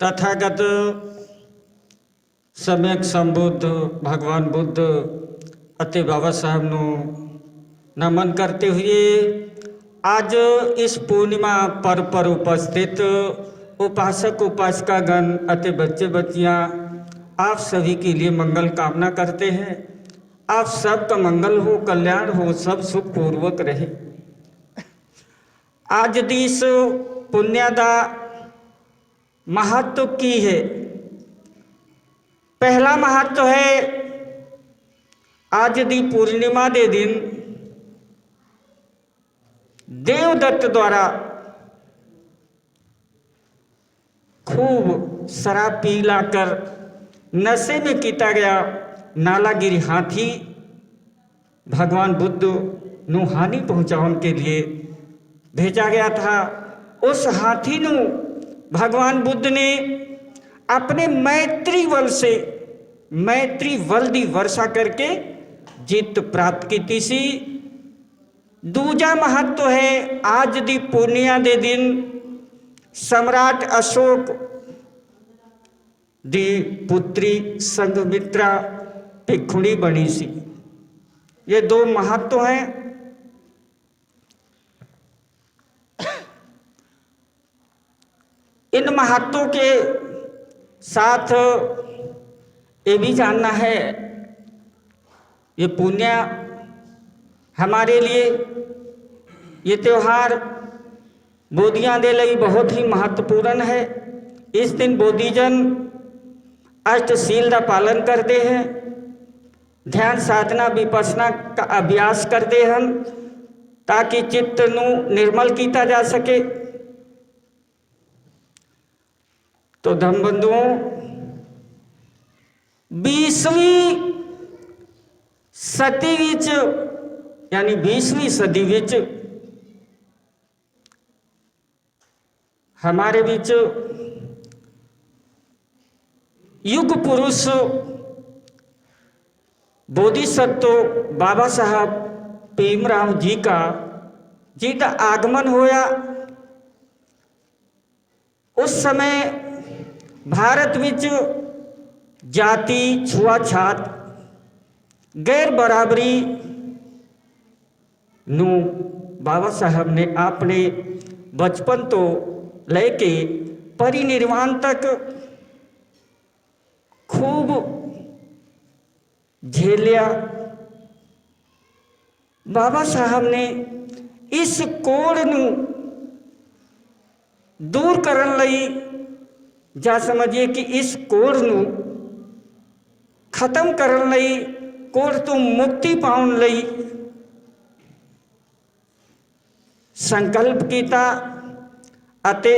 तथागत सम्यक संबुद्ध भगवान बुद्ध ਅਤੇ बाबा साहब ਨੂੰ नमन करते हुए आज इस पूर्णिमा पर्व पर उपस्थित उपासक उपासिकागण अति बच्चे बच्चियाँ आप सभी के लिए मंगल कामना करते हैं। आप सबका मंगल हो, कल्याण हो, सब सुखपूर्वक रहे। आज दी इस पुण्य का महत्व की है। पहला महत्व है आज दी पूर्णिमा के दिन देवदत्त द्वारा खूब शराब पी लाकर नशे में किया गया नालागिरी हाथी भगवान बुद्ध ਨੂੰ हानि पहुँचाने के लिए भेजा गया था। उस हाथी ਨੂੰ भगवान बुद्ध ने अपने मैत्री बल से मैत्री बल की वर्षा करके जीत प्राप्त की सी। दूजा महत्व है आज दी पूर्णिया के दिन सम्राट अशोक दी पुत्री संघमित्रा भिक्षुणी बनी सी। ये दो महत्व हैं। इन महत्वों के साथ ये भी जानना है ये पुण्य हमारे लिए ये त्यौहार बोधियां दे लिए बहुत ही महत्वपूर्ण है। इस दिन बोधिजन अष्टशील का पालन करते हैं, ध्यान साधना विपसना का अभ्यास करते हैं ताकि चित्त नू निर्मल किया जा सके। तो धर्मबंधुओं 20वीं सदी विच यानी 20वीं सदी विच हमारे विच युग पुरुष बोधिसत्व बाबा साहब भीमराव जी का आगमन होया। उस समय भारत विच जाति छुआछात गैर बराबरी नू बाबा साहब ने अपने बचपन तो लेके परिनिर्वाण तक खूब झेलिया। बाबा साहब ने इस कोड़ नू दूर करन लई जा समझिए कि इस कोड़ नू खत्म करन लई कोड़ तो मुक्ति पाउन लई संकल्प किया अते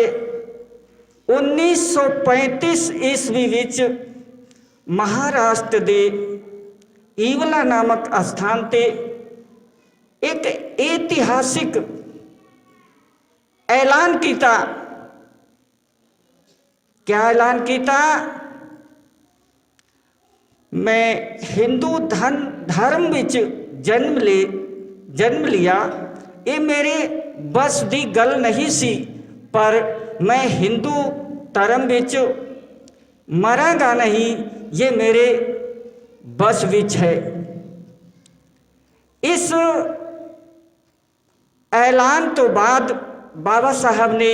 1935 ईस्वी विच महाराष्ट्र दे ईवला नामक स्थान ते एक ऐतिहासिक ऐलान किया। क्या ऐलान किया? मैं हिंदू धर्म विच जन्म लिया। ये मेरे बस दी गल नहीं सी, पर मैं हिंदू धर्म विच मरांगा नहीं, ये मेरे बस विच है। इस ऐलान तो बाद बाबा साहब ने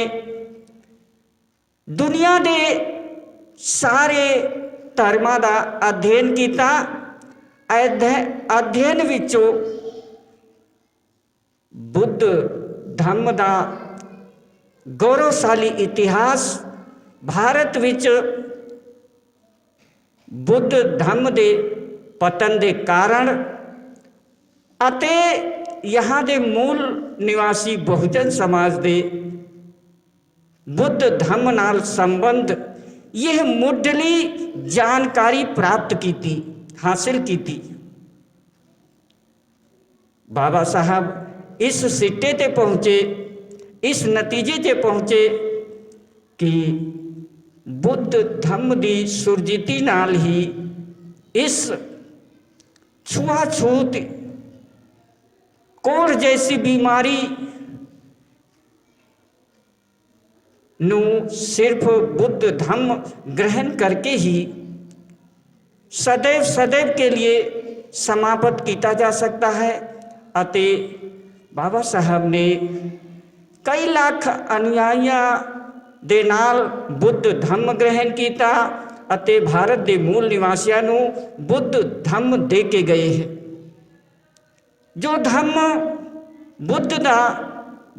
दुनिया के सारे धर्मां का अध्ययन किया। अध्ययन विचों बुद्ध धर्म का गौरवशाली इतिहास, भारत विच बुद्ध धर्म के पतन के कारण अते यहाँ के मूल निवासी बहुजन समाज के बुद्ध धर्म नाल संबंध यह मुढ़ली जानकारी प्राप्त की हासिल की। बाबा साहब इस सिट्टे ते पहुँचे, इस नतीजे ते पहुँचे कि बुद्ध धर्म की सुरजीती नाल ही इस छुआछूत कोढ़ जैसी बीमारी ਨੂੰ ਸਿਰਫ ਬੁੱਧ ਧੰਮ ਗ੍ਰਹਿਣ ਕਰਕੇ ਹੀ सदैव के लिए समाप्त किया जा सकता है। ਅਤੇ बाबा साहब ने कई लाख अनुयायियों ਦੇ ਨਾਲ ਬੁੱਧ ਧੰਮ ਗ੍ਰਹਿਣ ਕੀਤਾ ਅਤੇ ਭਾਰਤ ਦੇ ਮੂਲ ਨਿਵਾਸੀਆਂ ਨੂੰ ਬੁੱਧ ਧੰਮ ਦੇ ਕੇ ਗਏ ਹੈ। ਜੋ ਧੰਮ ਬੁੱਧ ਦਾ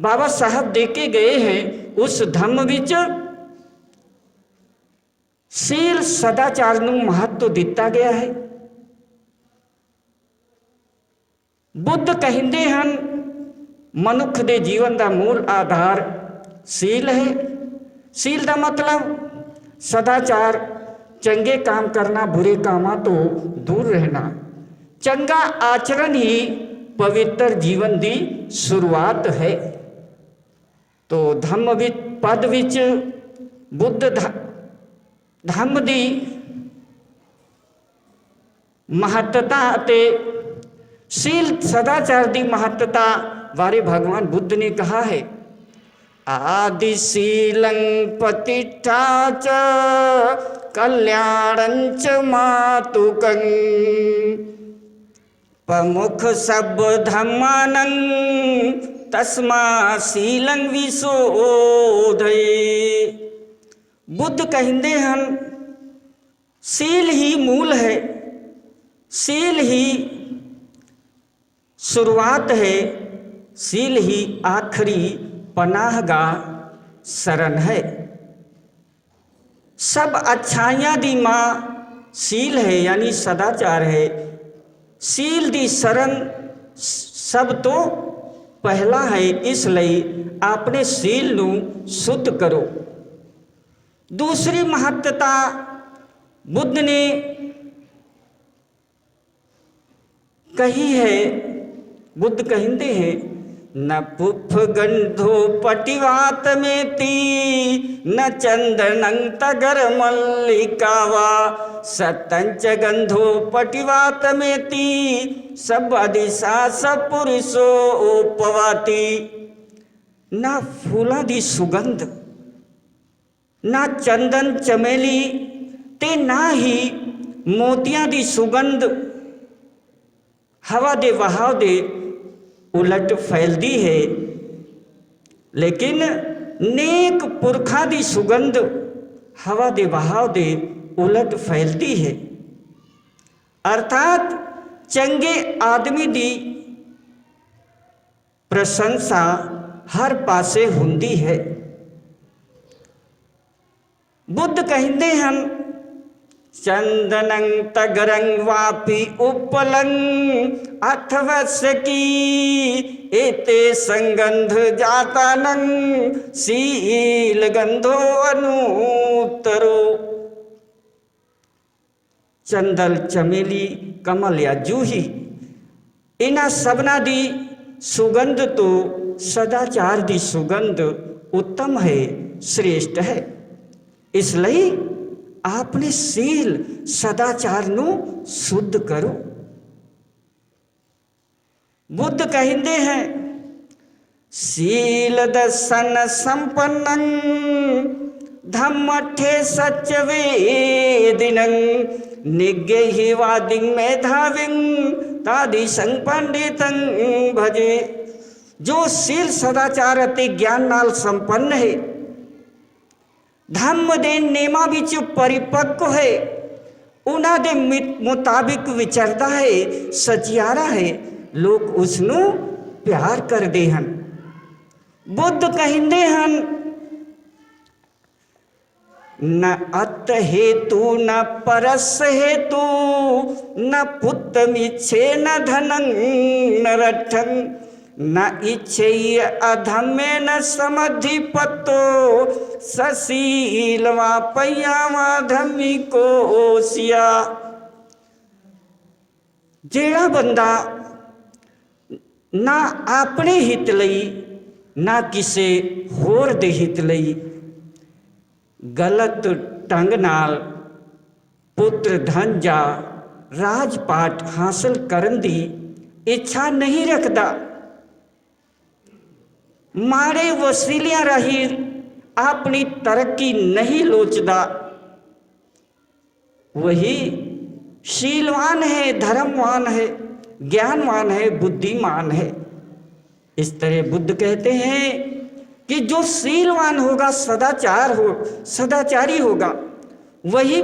ਬਾਬਾ ਸਾਹਿਬ ਦੇ ਕੇ ਗਏ ਹੈ, ਉਸ ਧੰਮ ਵਿੱਚ ਸੀਲ ਸਦਾਚਾਰ ਨੂੰ ਮਹੱਤਵ ਦਿੱਤਾ ਗਿਆ ਹੈ। ਬੁੱਧ ਕਹਿੰਦੇ ਹਨ ਮਨੁੱਖ ਦੇ ਜੀਵਨ ਦਾ ਮੂਲ ਆਧਾਰ ਸੀਲ ਹੈ। ਸੀਲ ਦਾ ਮਤਲਬ ਸਦਾਚਾਰ, ਚੰਗੇ ਕੰਮ ਕਰਨਾ, ਬੁਰੇ ਕੰਮਾਂ ਤੋਂ ਦੂਰ ਰਹਿਣਾ। ਚੰਗਾ ਆਚਰਣ ਹੀ ਪਵਿੱਤਰ ਜੀਵਨ ਦੀ ਸ਼ੁਰੂਆਤ ਹੈ। ਤੋ ਧੰਮ ਵਿੱਚ ਪਦ ਵਿੱਚ ਬੁੱਧ ਧੰਮ ਦੀ महत्ता ਅਤੇ शील सदाचार की महत्ता बारे भगवान बुद्ध ने कहा है, आदि शीलं प्रतिष्ठा च कल्याणं च मातुकं प्रमुख सब धम्मानं तस्मा शीलं विशोधये। बुद्ध कहते हैं सील ही मूल है, सील ही शुरुआत है, सील ही आखिरी पनाहगाह शरण है। सब अच्छाइयां दी माँ सील है, यानी सदाचार है। सील दी शरण सब तो पहला है, इसलिए अपने सील नू शुद्ध करो। दूसरी महत्ता बुद्ध ने कही है, बुद्ध कहते हैं न पुफ गंधो पटिवात में ती न चंदनं तगर मल्लिकावा सतंच गंधो पटिवात में ती सब दिशा सपुरुषो उपवाती। न फूलों की सुगंध, ना चंदन चमेली ते ना ही मोतियां दी सुगंध हवा दे बहाव दे उलट फैलती है, लेकिन नेक पुरखा दी सुगंध हवा दे बहाव दे उलट फैलती है। अर्थात चंगे आदमी दी प्रशंसा हर पासे हुंदी है। बुद्ध कहते हैं चंदनं तगरं वापि उपलं अथवस्य की एते संगंध जातानं शील गंधो अनुत्तरो। चंदल, चमेली, कमल या जूही, इन्हां सबना दी सुगंध तो सदाचार दी सुगंध उत्तम है, श्रेष्ठ है। इसलिए आपने शील सदाचार नू शुद्ध करो। बुद्ध कहते हैं शील दर्शन संपन्नं धम्मठे सच वेदिनं निग्रहि वादिं मेधाविं तादि संपंडितं भजे। जो शील सदाचार अते ज्ञान नाल संपन्न है, धम्म दे नेमां विच परिपक्व है, उन्हां दे मुताबिक विचरदा है, सचियारा है, लोग उसनू प्यार करदे हन। बुद्ध कहंदे हन न अत हेतु न परस हेतु न पुत्र मिच्छे न धनं न रठं न इच्छेय अधम्मे न समधिपतो सशीलवा पय्यावा धम्मी को ओसिया। जेड़ा बंदा ना अपने हित लई ना किसी होर दे हित लई गलत ढंग नाल पुत्र धन जा राजपाट हासिल करन दी इच्छा नहीं रखता, माड़े वसीलियां राही अपनी तरक्की नहीं लोचदा, वही शीलवान है, धर्मवान है, ज्ञानवान है, बुद्धिमान है। इस तरह बुद्ध कहते हैं कि जो शीलवान होगा, सदाचारी होगा, वही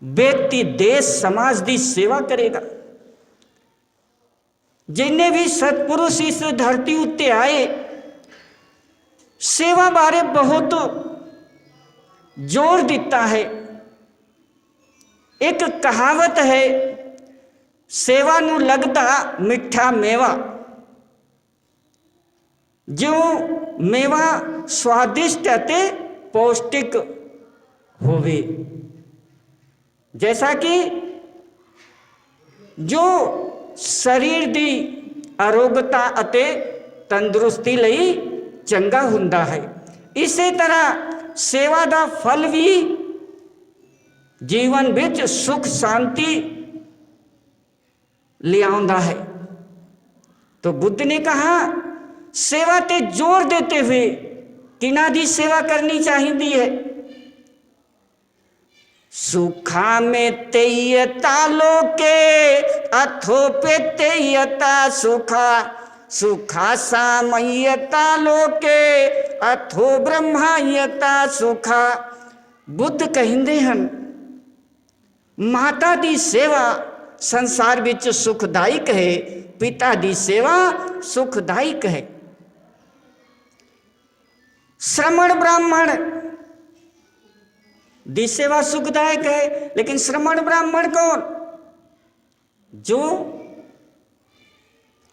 व्यक्ति देश समाज की सेवा करेगा। जिन्हें भी सतपुरुष इस धरती उत्ते आए सेवा बारे बहुत जोर दिता है। एक कहावत है, सेवा नू लगदा मिठा मेवा। जो मेवा स्वादिष्ट अते पौष्टिक होवे, जैसा कि जो शरीर दी आरोग्यता अते तंदुरुस्ती लई चंगा हुंदा है, इसी तरह सेवा दा फल भी जीवन विच सुख शांति ले आउंदा है। तो बुद्ध ने कहा सेवा ते जोर देते हुए किना दी सेवा करनी चाहिए है। सुखा में तेयता लोके अथो पे तेयता सुखा, सुखा सामयता लोके अथो ब्रह्मायता सुखा। बुद्ध कहिंदे हन माता दी सेवा संसार विच सुखदायक है, पिता दी सेवा सुखदायक है। श्रमण ब्राह्मण दी सेवा सुखदायक है, लेकिन श्रमण ब्राह्मण कौन? जो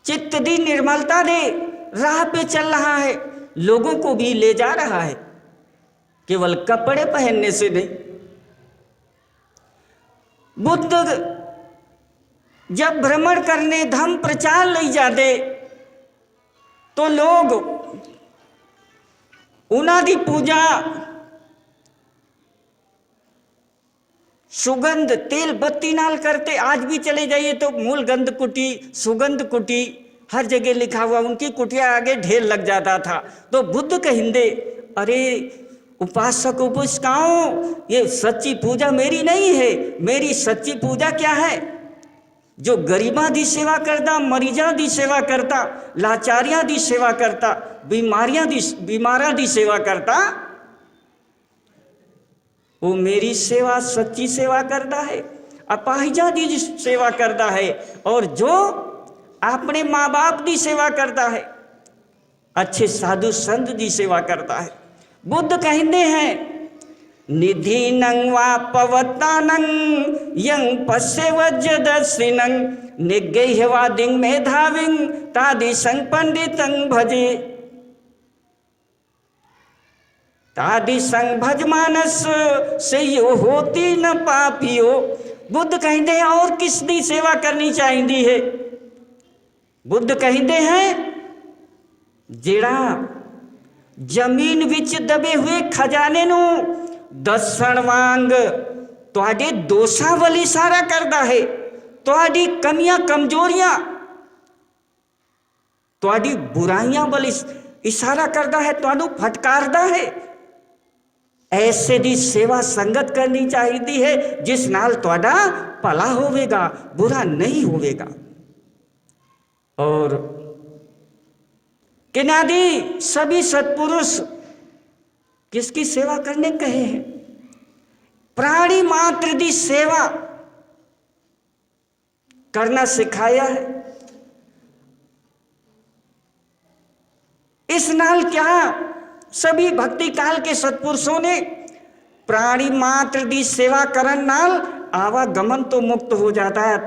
चित्त दी निर्मलता दे राह पे चल रहा है, लोगों को भी ले जा रहा है, केवल कपड़े पहनने से नहीं। बुद्ध जब भ्रमण करने धम्म प्रचार ले जाते तो लोग उन्हां दी पूजा सुगंध तेल बत्ती नाल करते। आज भी चले जाइए तो मूल गंध कुटी, सुगंध कुटी हर जगह लिखा हुआ, उनकी कुटिया आगे ढेर लग जाता था। तो बुद्ध कहिंदे अरे उपासक उपासिकाओं, ये सच्ची पूजा मेरी नहीं है। मेरी सच्ची पूजा क्या है? जो गरीबां दी सेवा करता, मरीजां दी सेवा करता, लाचारियां दी सेवा करता, बीमारां दी सेवा करता, वो मेरी सेवा सच्ची सेवा करता है। अपाहिजा दी सेवा करता है, और जो अपने माँ बाप की सेवा करता है, अच्छे साधु संत की सेवा करता है। बुद्ध कहते हैं निधि नंग वा पवतानंग यंग पश्य वज्रदर्शिनंग निगेहवादिंग मेधाविंग तादि संग पंडितंग भजे तादि संग भज मानस से यो होती न पापियो। बुद्ध कहते हैं और किसकी सेवा करनी चाहिए है? बुद्ध कहते हैं जेड़ा जमीन विच दबे हुए खजाने नू दसण वांग तुहाडे दोषां वल इशारा करता है, तुहाडी कमियां कमजोरियां, तुहाडी बुराइयां वल इशारा करता है, तुहानू फटकारदा है। ऐसे दी सेवा संगत करनी चाहिए है जिस नाल तुहाडा भला होवेगा, बुरा नहीं होवेगा। और किनादी सभी सत्पुरुष किसकी सेवा करने कहे हैं? प्राणी मात्र दी सेवा करना सिखाया है। इस नाल क्या सभी भक्ति काल के सत्पुरुषों ने प्राणी मात्र दी सेवा करन नाल आवागमन तो मुक्त हो जाता है,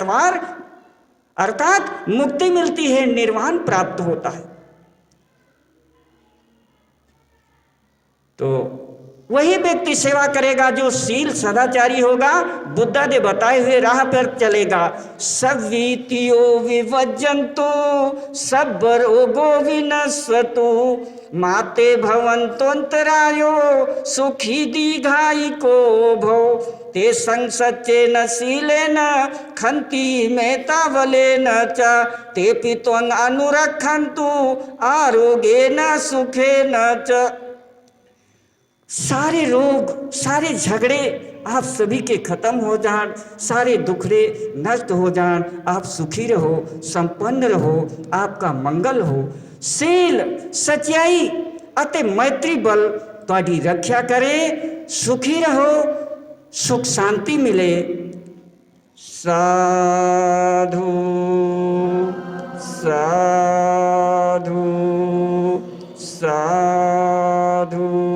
अर्थात मुक्ति मिलती है, निर्वाण प्राप्त होता है। तो वही व्यक्ति सेवा करेगा जो शील सदाचारी होगा, बुद्धा ने बताए हुए राह पर चलेगा। सवीतियो विवज्जंतो सब्बरोगो विनश्वतु माते भवन्तोन्तरायो सुखी दीघायिको भव ते संग सच्चे न शीले न खंती मेतावले न च ते पित्वं अनुरक्षन्तु आरोग्ये न सुखे न च। सारे रोग, सारे झगड़े आप सभी के खत्म हो जान, सारे दुखड़े नष्ट हो जान, आप सुखी रहो, संपन्न रहो, आपका मंगल हो। सील, सच्चाई अते मैत्री बल ਤੁਹਾਡੀ ਰੱਖਿਆ करे, सुखी रहो, सुख शांति मिले। साधु साधु साधु।